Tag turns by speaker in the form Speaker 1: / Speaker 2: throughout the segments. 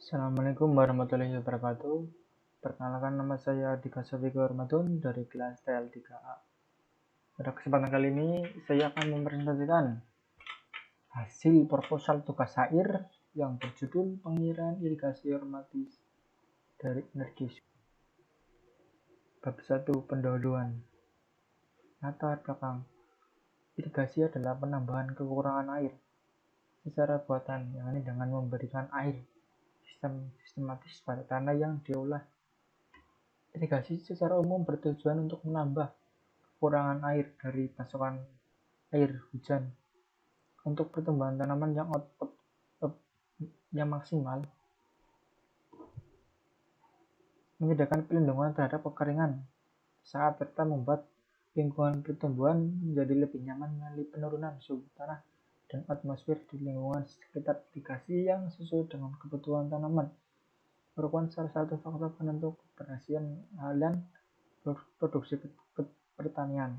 Speaker 1: Assalamualaikum warahmatullahi wabarakatuh. Perkenalkan, nama saya Dika Safiko Ramadan dari kelas TL3A. Pada kesempatan kali ini saya akan mempresentasikan hasil proposal tugas akhir yang berjudul pengiraan irigasi otomatis dari energi. Bab 1, pendahuluan. Latar belakang. Irigasi adalah penambahan kekurangan air secara buatan, yang ini dengan memberikan air sistematis pada tanah yang diolah. Irigasi secara umum bertujuan untuk menambah kekurangan air dari pasokan air hujan untuk pertumbuhan tanaman yang output-nya maksimal, menyediakan pelindungan terhadap kekeringan saat serta membuat lingkungan pertumbuhan menjadi lebih nyaman melalui penurunan suhu tanah dan atmosfer di lingkungan sekitar. Irigasi yang sesuai dengan kebutuhan tanaman merupakan salah satu faktor penentu keberhasilan produksi pertanian.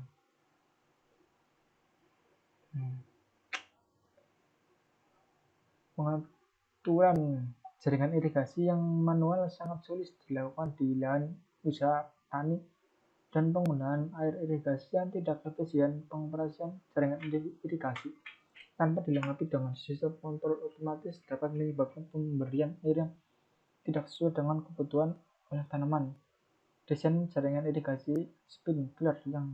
Speaker 1: Pengaturan jaringan irigasi yang manual sangat sulit dilakukan di lahan usaha tani, dan penggunaan air irigasi yang tidak efisien. Pengoperasian jaringan irigasi tanpa dilengkapi dengan sistem kontrol otomatis dapat menyebabkan pemberian air yang tidak sesuai dengan kebutuhan oleh tanaman. Desain jaringan irigasi sprinkler yang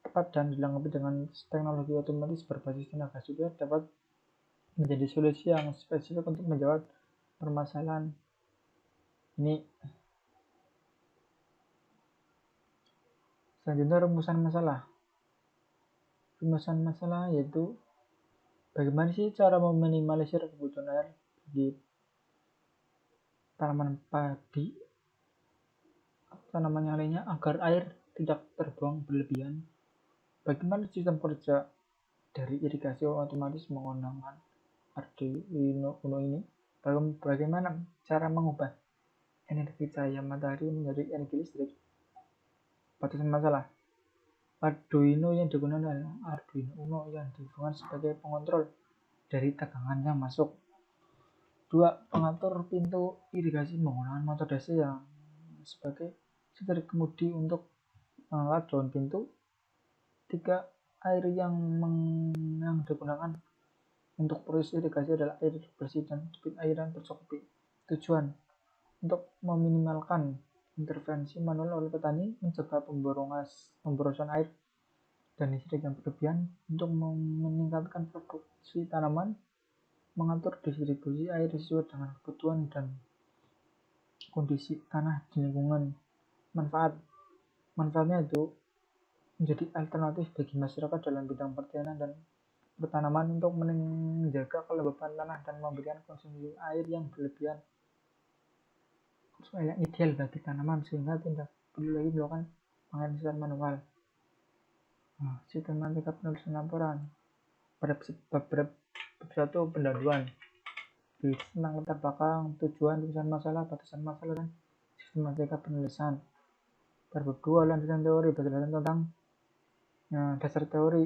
Speaker 1: tepat dan dilengkapi dengan teknologi otomatis berbasis tenaga surya dapat menjadi solusi yang spesifik untuk menjawab permasalahan ini. Selanjutnya, rumusan masalah. Rumusan masalah yaitu bagaimana sih cara meminimalisir kebutuhan air di tanaman padi atau tanaman yang lainnya agar air tidak terbuang berlebihan. Bagaimana sistem kerja dari irigasi otomatis menggunakan Arduino Uno ini? Bagaimana cara mengubah energi cahaya matahari menjadi energi listrik? Batasan masalah. Arduino yang digunakan adalah Arduino Uno yang difungsikan sebagai pengontrol dari tegangan yang masuk. 2. Pengatur pintu irigasi menggunakan motor DC yang sebagai setir kemudi untuk mengangkat daun pintu. 3. Air yang digunakan untuk proses irigasi adalah air bersih dan debit air yang tercukupi. Tujuan untuk meminimalkan intervensi manual oleh petani, mencegah pemborosan air dan listrik yang berlebihan, untuk meningkatkan produksi tanaman, mengatur distribusi air sesuai dengan kebutuhan dan kondisi tanah di lingkungan. Manfaatnya itu menjadi alternatif bagi masyarakat dalam bidang pertanian dan pertanaman untuk menjaga kelembapan tanah dan memberikan konsumsi air yang berlebihan yang ideal bagi tanaman sehingga tidak perlu lagi melakukan pengairan manual. Sistematika penulisan laporan. Bab 1, pendahuluan. Tentang latar belakang, tujuan, tulisan masalah, batasan masalah, dan sistematika penulisan. Bab 2, lanjutan teori, penjelasan tentang dasar teori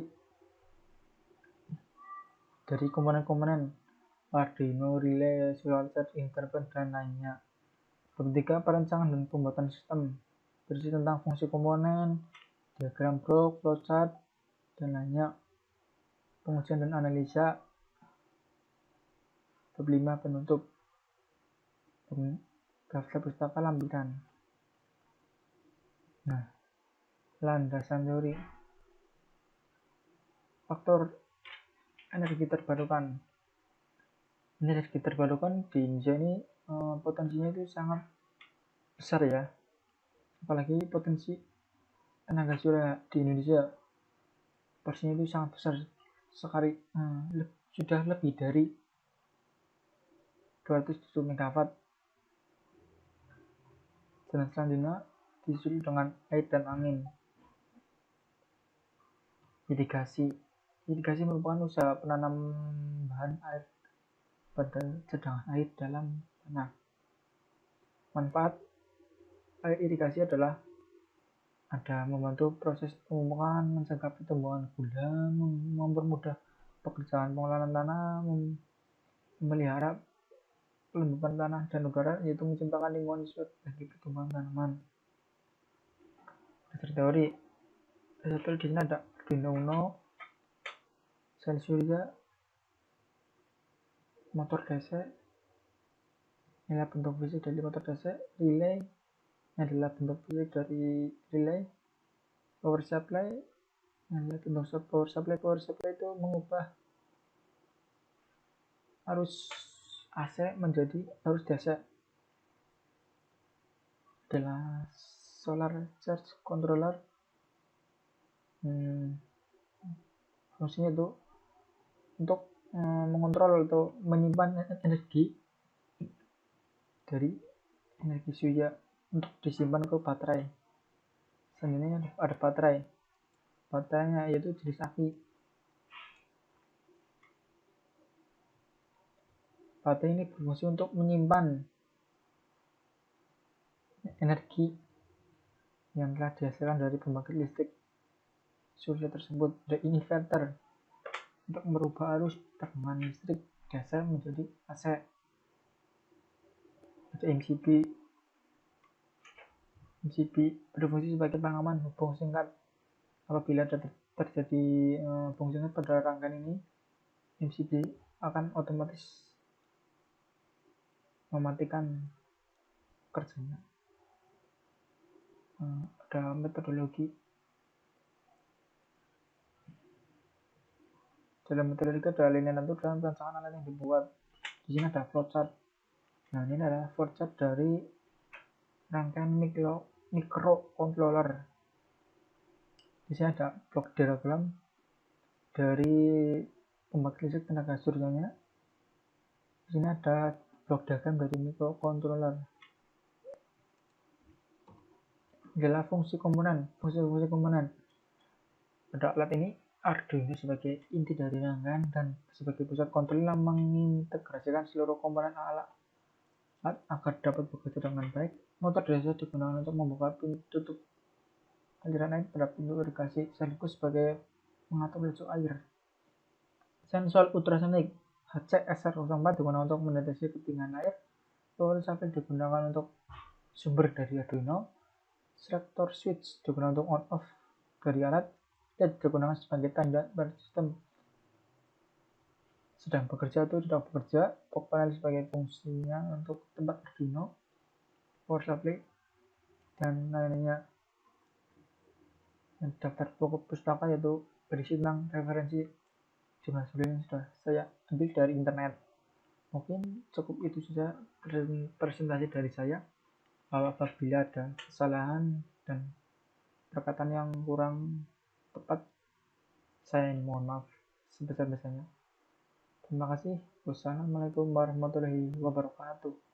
Speaker 1: dari komponen-komponen Arduino, relay, solar charge, interface, dan lainnya. Bab 3, perancangan dan pembuatan sistem, berisi tentang fungsi komponen, diagram blok, flowchart, dan lainnya. Pengujian dan analisa. Bab 5, penutup. Daftar pustaka lampiran. Landasan teori. Faktor energi terbarukan. Energi terbarukan di Indonesia ini potensinya itu sangat besar ya, apalagi potensi tenaga surya di Indonesia porsinya itu sangat besar sekali, sudah lebih dari 207 MW. Dan selanjutnya disusul dengan air dan angin. Irigasi merupakan usaha penambahan air pada cadangan air dalam tanah. Manfaat air irigasi adalah ada membantu proses pemupukan, mencegah pertumbuhan gula, mempermudah pekerjaan pengolahan tanah, memelihara kelembapan tanah dan udara, yaitu menciptakan lingkungan sesuai bagi pertumbuhan tanaman. Dasar teori di sini ada Arduino Uno, sel surya, motor DC, inilah bentuk fisik dari motor DC, relay, ini adalah bentuk fisik dari relay, power supply, ini adalah bentuk power supply. Power supply itu mengubah arus AC menjadi arus DC. Adalah solar charge controller, fungsinya itu untuk mengontrol atau menyimpan energi dari energi surya untuk disimpan ke baterai. Selanjutnya ada baterainya yaitu jenis aki. Baterai ini berfungsi untuk menyimpan energi yang telah dihasilkan dari pembangkit listrik surya tersebut. Ada inverter untuk merubah arus tegangan listrik DC menjadi AC. Ada MCB berfungsi sebagai pengaman hubung singkat. Apabila terjadi hubung singkat pada rangkaian ini, MCB akan otomatis mematikan kerjanya. Ada metodologi. Dalam metodologi ada linear tentu dalam rancangan alat yang dibuat. Di sini ada flowchart. Nah, ini adalah flowchart dari rangkaian microcontroller. Di sini ada blok diagram dari pembangkit listrik tenaga suryanya. Di sini ada blok diagram dari microcontroller. Adalah fungsi komponen. Pada alat ini Arduino sebagai inti dari rangkaian dan sebagai pusat kontrol yang mengintegrasikan seluruh komponen alat agar dapat bekerja dengan baik. Motor DC digunakan untuk membuka pintu tutup aliran air pada pintu irigasi sekaligus sebagai mengatur laju air. Sensor ultrasonik HCSR04 digunakan untuk mendeteksi ketinggian air. Power supply digunakan untuk sumber dari Arduino. Selector switch digunakan untuk on off dari alat. LED digunakan sebagai tanda pada sistem sedang bekerja atau tidak bekerja. Box panel sebagai fungsinya untuk tempat Arduino, power supply, dan lainnya. Daftar pokok pustaka yaitu berisi tentang referensi jurnal yang sudah saya ambil dari internet. Mungkin cukup itu saja presentasi dari saya. Apabila ada kesalahan dan perkataan yang kurang tepat, saya mohon maaf sebesar-besarnya. Terima kasih. Wassalamualaikum warahmatullahi wabarakatuh.